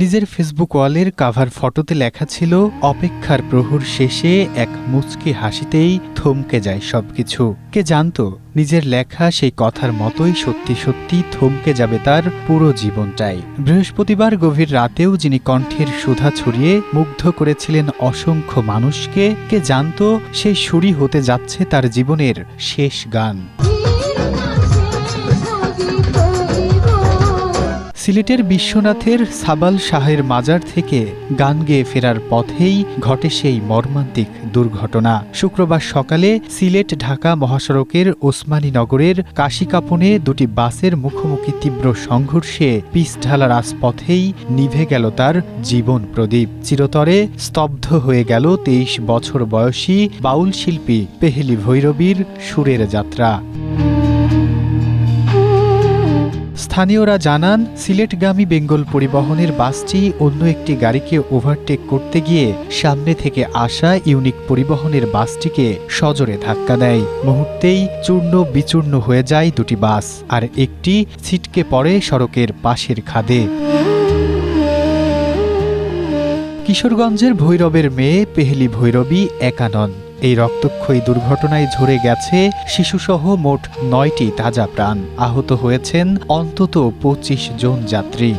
নিজের ফেসবুক ওয়ালের কাভার ফটোতে লেখা ছিল, অপেক্ষার প্রহর শেষে এক মুচকি হাসিতেই থমকে যায় সবকিছু। কে জানতো নিজের লেখা সেই কথার মতোই সত্যি সত্যি থমকে যাবে তার পুরো জীবনটাই। বৃহস্পতিবার গভীর রাতেও যিনি কণ্ঠের সুধা ছড়িয়ে মুগ্ধ করেছিলেন অসংখ্য মানুষকে, কে জানতো সেই সুরই হতে যাচ্ছে তার জীবনের শেষ গান। সিলেটের বিশ্বনাথের সাবাল শাহের মাজার থেকে গান গেয়ে ফেরার পথেই ঘটে সেই মর্মান্তিক দুর্ঘটনা। শুক্রবার সকালে সিলেট ঢাকা মহাসড়কের ওসমানীনগরের কাশিকাপনে দুটি বাসের মুখোমুখি তীব্র সংঘর্ষে পিচঢালা রাজপথেই নিভে গেল তার জীবন প্রদীপ। চিরতরে স্তব্ধ হয়ে গেল ২৩ বছর বয়সী বাউল শিল্পী পেহেলি ভৈরবীর সুরের যাত্রা। স্থানীয়রা জানান, সিলেটগামী বেঙ্গল পরিবহনের বাসটি অন্য একটি গাড়িকে ওভারটেক করতে গিয়ে সামনে থেকে আসা ইউনিক পরিবহনের বাসটিকে সজোরে ধাক্কা দেয়। মুহূর্তেই চূর্ণ বিচূর্ণ হয়ে যায় দুটি বাস, আর একটি ছিটকে পড়ে সড়কের পাশের খাদে। কিশোরগঞ্জের ভৈরবের মেয়ে পেহেলি ভৈরবী একা নন। এই রক্তক্ষয়ী দুর্ঘটনায় ঝরে গেছে শিশুসহ মোট ৯টি তাজা প্রাণ। আহত হয়েছেন অন্তত ২৫ জন যাত্রী।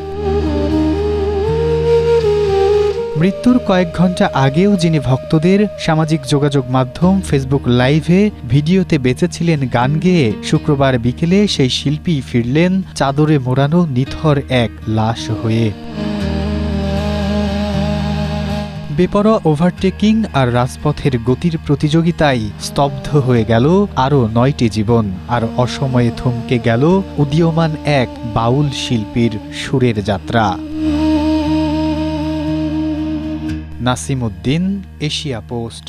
মৃত্যুর কয়েক ঘণ্টা আগেও যিনি ভক্তদের সামাজিক যোগাযোগ মাধ্যম ফেসবুক লাইভে ভিডিওতে বেঁচেছিলেন গান গেয়ে, শুক্রবার বিকেলে সেই শিল্পী ফিরলেন চাদরে মোড়ানো নিথর এক লাশ হয়ে। বেপরোয়া ওভারটেকিং আর রাজপথের গতির প্রতিযোগিতায় স্তব্ধ হয়ে গেল আরও ৯টি জীবন, আর অসময়ে থমকে গেল উদীয়মান এক বাউল শিল্পীর সুরের যাত্রা। Nasimuddin, Asia post.